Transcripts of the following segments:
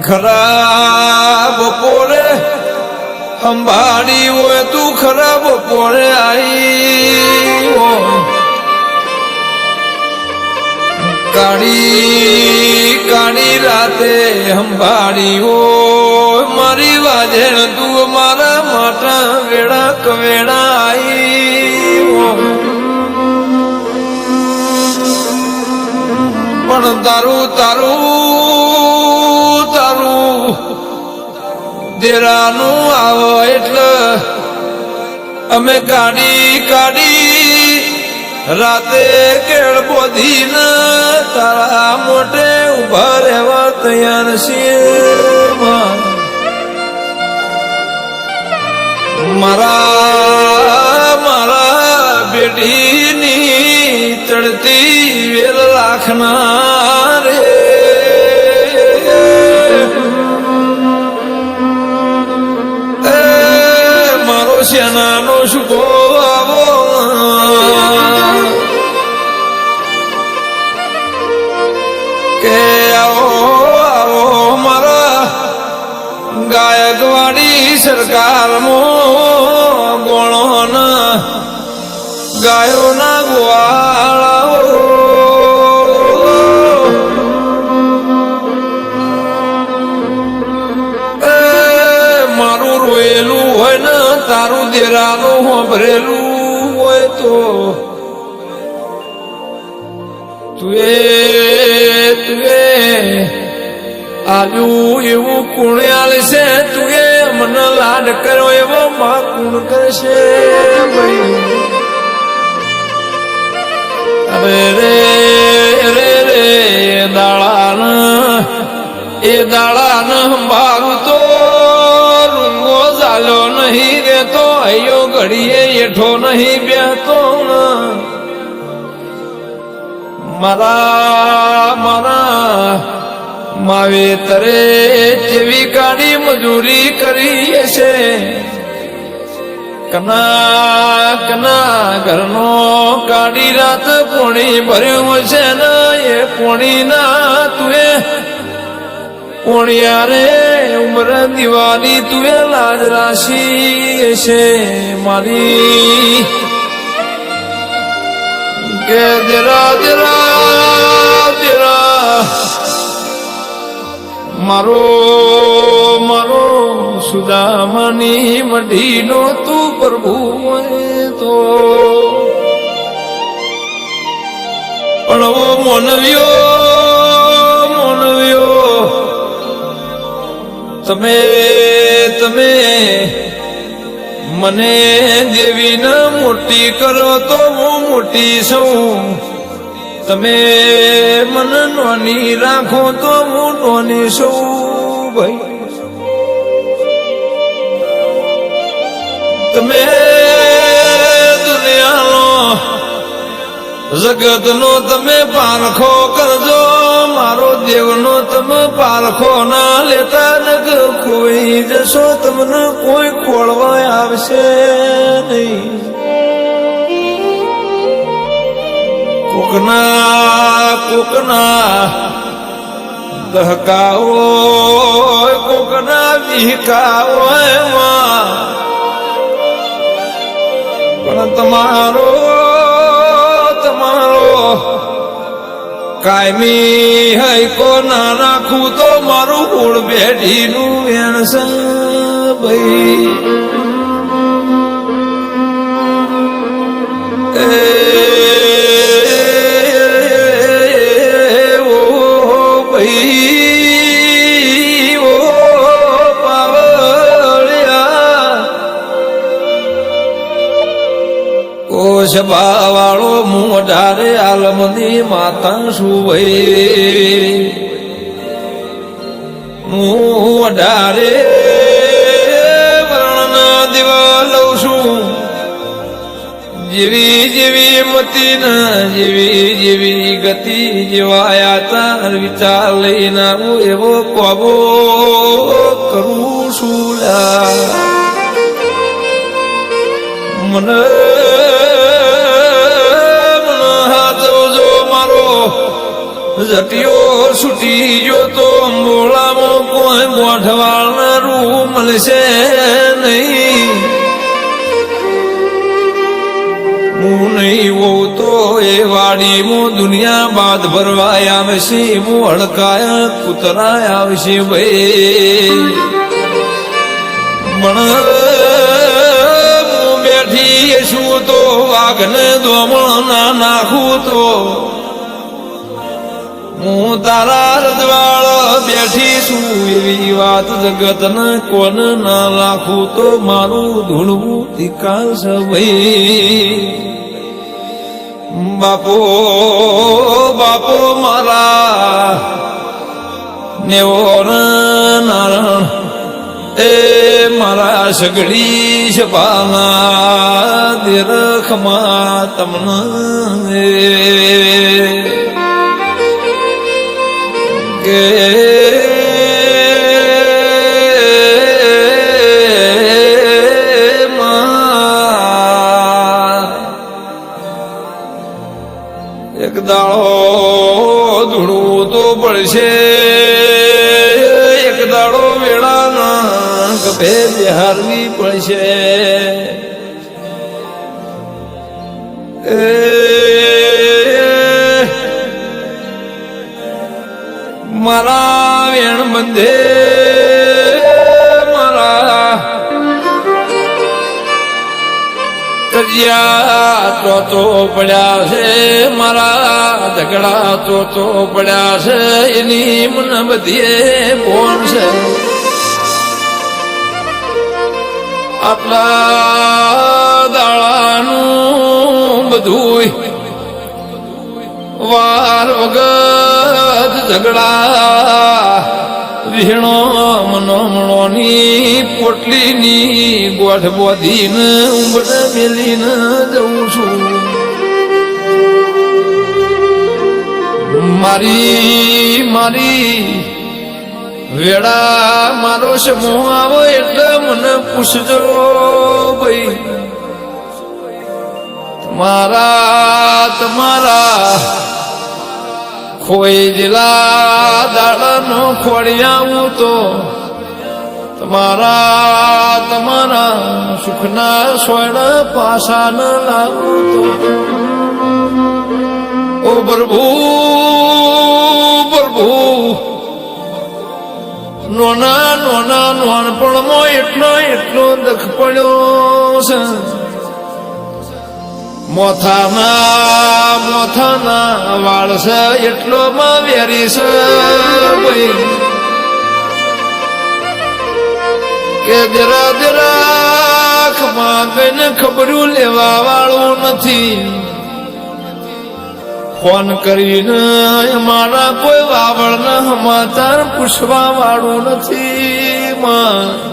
ખરાબ પોરે અંબાડી હોય તું ખરાબ પોરે આઈ કાળી કાળી રાતે અંબાડી હોય મારી વાજેણ તું મારા માટા વેળા કવેડા આઈ પણ તારું તારું તારું દેરાનું આવો એટલે અમે કાઢી કાઢી રાતે કેળ બોધી ને તારા મોટે ઉભા રહેવા તૈયાર છીએ મારા મારા બેટીની ચડતી વેલ રાખનાર મારો સેનાનો શુભો આવો કે આવો આવો મારા ગાયકવાડી સરકારમાં ગોણોના ગાયોના ગોવાળાઓ મારું રોયેલું હોય ને તારું દેરાનું હોભરેલું હોય તો તુએ આવ્યું એવું કુણ્યાલ છે તુએ મને લાડ કર્યો એવો માં કુણ કરશે અરે રે રે રે એ દાળાન મારું તો રૂંગો ચાલ્યો નહીં રેતો અયો ઘડીએ એઠો નહીં બેતો મારા મારા માવેતરે જેવી કાળી મજૂરી કરી છે કના કના ઘરનો કાળી રાત પોણી ભર્યો છે ને એ પોણી ના તુએ પોણિયા રે ઉમર દિવાળી તુએ લાજ રાશી છે મારી કે દેરા દેરા દેરા મારો મારો સુદામાની મઢીનો તું પ્રભુ તો પણ ઓ મોનવ્યો તમે તમે મને દેવીને મોટી કરો તો હું મોટી છું તમે મને નોની રાખો તો હું નોની છું ભાઈ તમે દુનિયાનો જગતનો તમે પારખો કરજો મારો દેવનો તમે પારખો ના લેતા નગ કોઈ જશો તમને કોઈ ખોળવા આવશે નહીં કોકના દહકાવો કોકના વિહકાવો પણ તમારો કાયમી હૈ કો ના રાખું તો મારું કુળ બેઠીનું વેણસ ભાઈ સભાવાળો મોઢારે આલમની માતા શું ભાઈ હું 18 વર્ણના દીવા લઉં છું જેવી જેવી મતી ના જેવી ગતિ જેવાયા તાર વિચાર લઈને આવું એવો કોબો કરું છું મને હાથો મારો જટિયો છૂટી ગયો તો મોળામાં કોઈ ગોઠવાળનારું મળશે નહીં હું નહીં હોઉં તો એ વાડીમાં દુનિયા બાદ ભરવાય આવશે હું હડકાયા કૂતરાય આવશે ભાઈ પણ હું બેઠી છું તો વાઘને દોમણ ના નાખું તો હું તારા રજવાળ બેઠી છું એવી વાત જગત ને કોણ ના રાખું તો મારું ધૂળવું ધિકારશે ભાઈ બાપો બાપો મારા નેવો નારણ એ મારા સગડી સભાના દેરખમાં તમને કે એક દાડો ધૂળવું તો પડશે એક દાડો વેળાના ગભે બિહારવી પડશે મારા વેણ બંધે મારા કજિયા તો પડ્યા છે મારા ઝઘડા તો પડ્યા છે એની મને બધી કોણ છે આટલા દાડાનું બધું વાર વગર ઝઘડા વિહણો મનોમણોની પોટલીની ગોઠ બોધીને ઉંબડે મેલીને જઉં છું મારી મારી વેળા મારો સમૂહ આવો એટલે મને પૂછજો ભાઈ તમારા ખોઈ દિલા દાડાનો ખોડિયાવું તો તમારા સુખના સોયડા પાછા ન લાવું તો ઓ પ્રભુ પ્રભુ નોનપણમાં એટલો દખ પડ્યો છે મોથાના વાળ છે એટલો માં વેરી છે ભાઈ કે જરા ખમા કઈને ખબરું લેવા વાળું નથી ફોન કરીને મારા કોઈ વાવળના સમાચાર પૂછવા વાળું નથી માં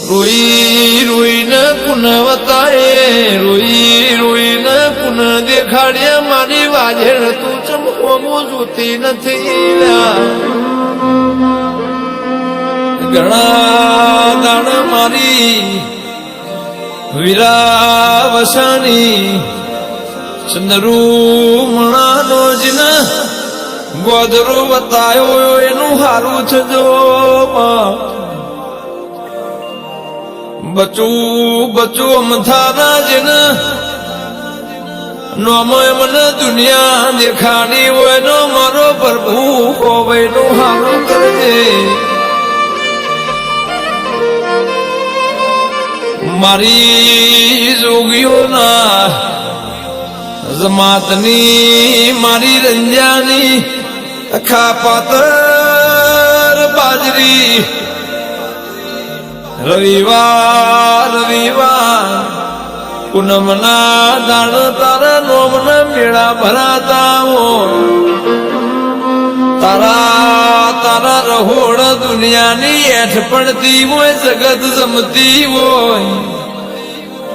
રોઈને કુન વતાએ રોઈને કુન દેખાડ્યા મારી વાજેડ તું ચમકોમું જોતી નથી ઘણા દાણ મારી વીરા વસાણી ચંદરૂમણાનો જન ગોદરો બતાયો એનું હારું થજો બચું મથાના જન નોમય મને દુનિયા દેખાડી હોય નો મારો પ્રભુ હોવે નું હારું કરજે મારી જોગીઓના જમાતની મારી રંજાની અખા પાતર બાજરી રવિવાર પૂનમના દાણ તારા નોમના મેળા ભરાતા હો તારા રહોડ દુનિયાની એઠ પડતી હોય જગત જમતી હોય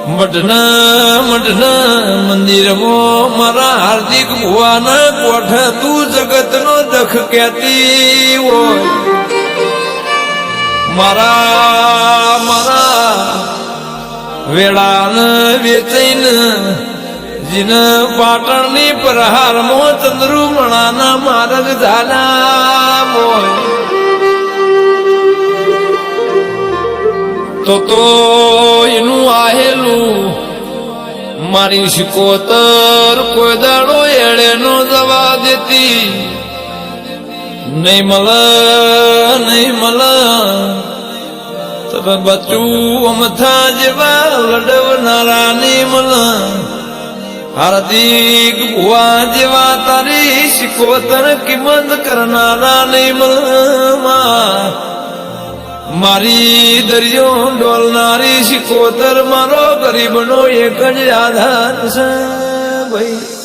મઢના મંદિરમાં મારા હાર્દિક ભુવાના કોઠ તું જગતનો દખ કહેતી હોય મારા વેળાને વેચાઈને જીન પાટણની પ્રહારમાં ચંદ્રુમણાના માર્ગ ઝાલા મોય તો એનું આહેલું મારી શિકોતર કોઈ દાડો એળે નો જવા દેતી નહીં મળ તમે બચ્ચું અમથા જેવા લડવનારા નહીં મળ હાર્દિક ભુવા જેવા તારી શિકોતર કિંમત કરનારા નહીં મળ મારી દરિયો ડોલનારી શિકોતર મારો ગરીબનો એક જ આધાર છે ભાઈ